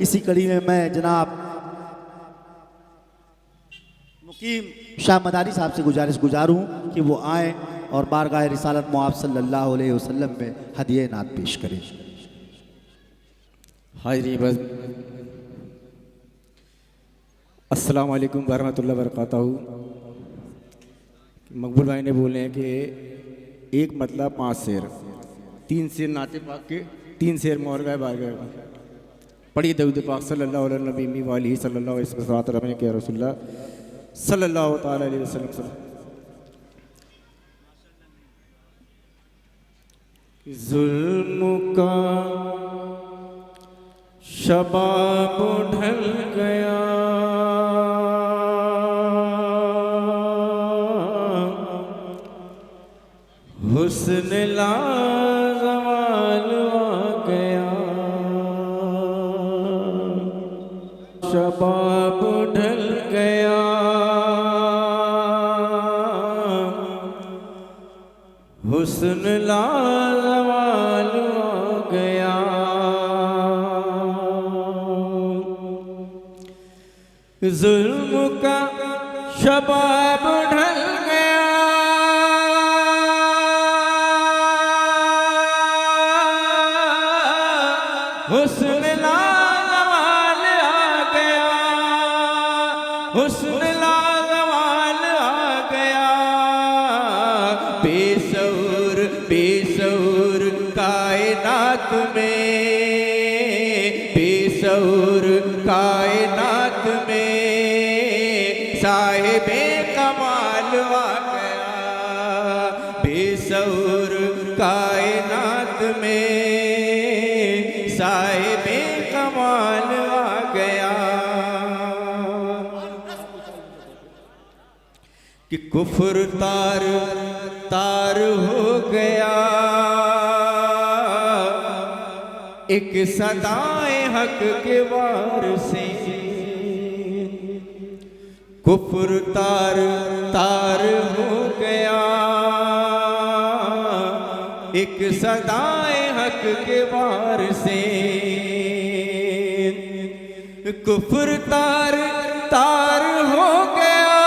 इसी कड़ी में मैं जनाब मुकीम शाह मदारी साहब से गुजारूँ कि वो आएँ और बारगाह रिसालत मुआब सल्लल्लाहु अलैहि वसल्लम में हदिये नात पेश करें। हाज़री बस अस्सलाम वालेकुम वरहमतुल्लाहि वबरकातुहू। मकबूल भाई ने बोले हैं कि एक मतलब 5 शेर, 3 शेर नाते पाक के, 3 शेर मोर गए बार गए। पढ़िए दरूद पाक सल्लल्लाहु अलैहि नबी वाली सल्लल्लाहु अलैहि वसल्लम के रसूलुल्लाह सल्लल्लाहु ताला अलैहि वसल्लम। जुल्म का शबाब ढल गया, हुस्न लाज़वाल आ गया। शबाब ढल गया, हुस्न लाज़वाल आ गया। जुल्म का शबाब ढल गया, हुस्न लाज़वाल आ गया, हुस्न लाज़वाल आ गया। बेसौर बेसौर कायनात में, बेसौर कायनात में साहिबे कमाल आ गया। बेसौर कायनात में साहिबे कमाल आ गया। कि कुफ्र तार तार हो गया, एक सदाए हक के वार से। कुफ्र तार तार हो गया, एक सदाए हक के वार से। कुफ्र तार तार हो गया,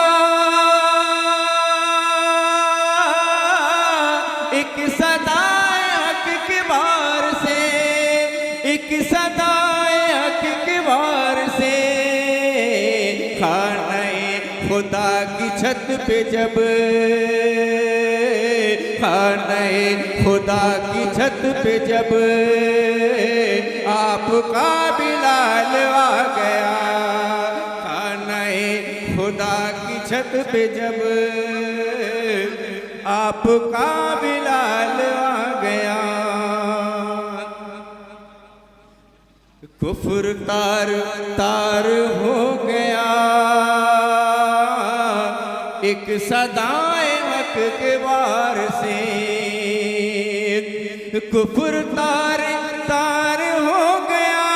एक सदाए हक के वार से, एक सदाए हक के वार से। खाने खुदा की छत पे जब, खाने खुदा की छत पे जब आपका बिलाल आ गया। खाने खुदा की छत पे जब आपका बिलाल आ गया। कुफ्र तार तार हो गया, एक सदाए हक के वार से। कुफ्र तार तार हो गया,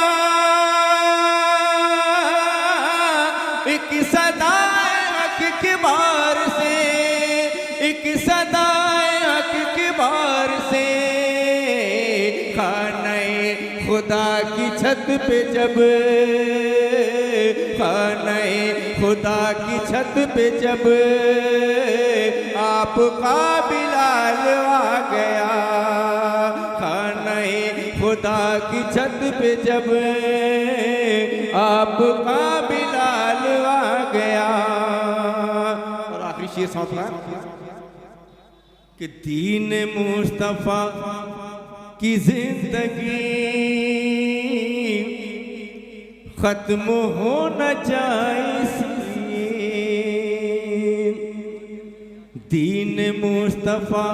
एक सदाए हक के वार से, एक सदाए हक के वार से। खाने खुदा की छत पे जब, खाने खुदा की छत पे जब आपका बिलाल आ गया। खाने खुदा की छत पे जब आपका बिलाल आ गया। और आखिरी शेर सौंपना कि दीन मुस्तफा की जिंदगी खत्म हो न जाए इसलिए। दीन मुस्तफा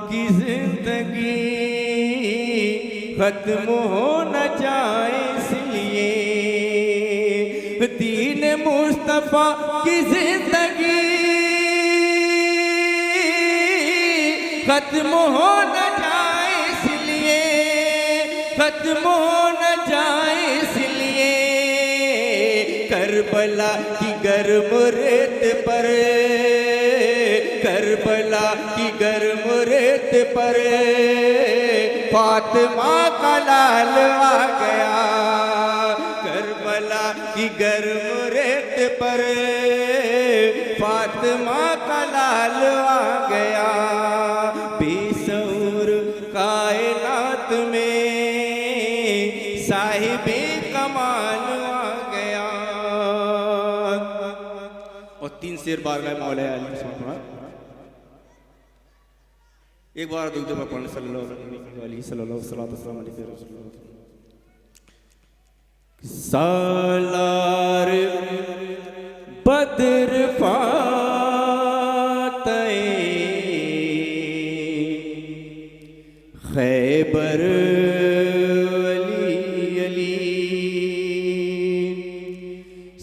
की जिंदगी खत्म हो न जाए इसलिए। दीन मुस्तफा की जिंदगी खत्म हो न जाए इसलिए, खत्म हो न जाए इसलिए। करबला की गर्म रेत पर, करबला की गर्म रेत पर फातिमा का लाल आ गया। करबला की गर्म रेत पर फातिमा का लाल आ गया, बेसऊर कायनात में साहिबे कमाल आ गया। और 3 शेर बारगाह मौला अली एक बार दूसरे में पढ़ने सल्लल्लाहु अलैहि वसल्लम। सालार बद्र फातह खैबर अली अली,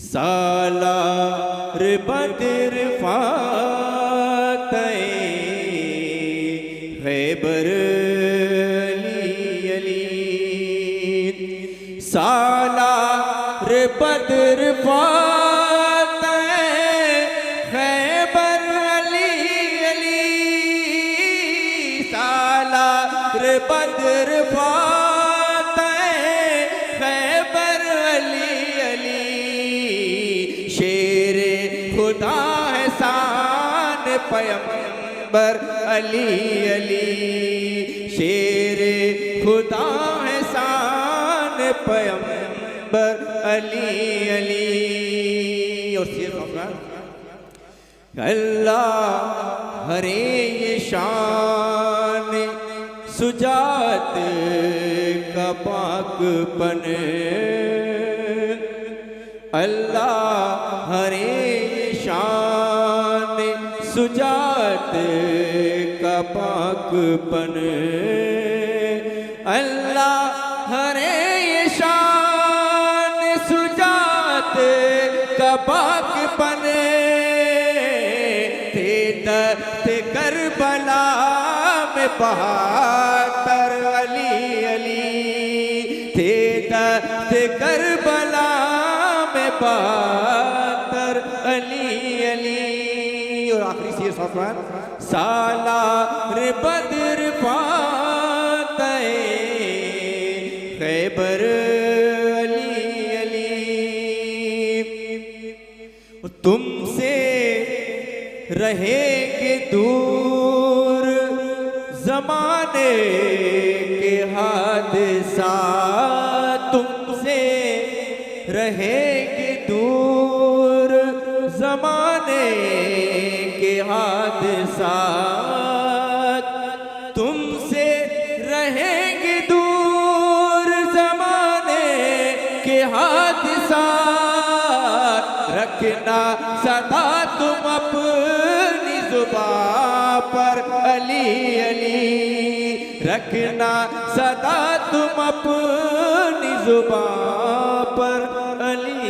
सालार बद्र फातह खैबर अली अली, सालार बद्र फातह खैबर अली अली, सालार बद्र फातह खैबर अली अली, शेर खुदा है शान पैगंबर अली अली, शेर खुदा है शान पैगंबर अली अली। और शेर अल्लाह हरे ये शान सुजात का पाकपन, अल्लाह हरे ये शान सुजात का पाकपन, अल्लाह हरे ये शान सुजात का पाकपन, थे दर्द करबला में बहादुर अली अली, थे दर्द करबला में बहादुर अली अली। और आखिरी शेर सफर सालार बद्र फातह खैबर अली अली, तुमसे रहेंगे दूर ज़माने के हादसात, तुमसे रहेंगे दूर ज़माने के हादसात, तुमसे रहेंगे दूर ज़माने के हादसात, रखना सदा तुम अपनी ज़ुबान पर अली अली, रखना सदा तुम अपनी ज़ुबान पर अली।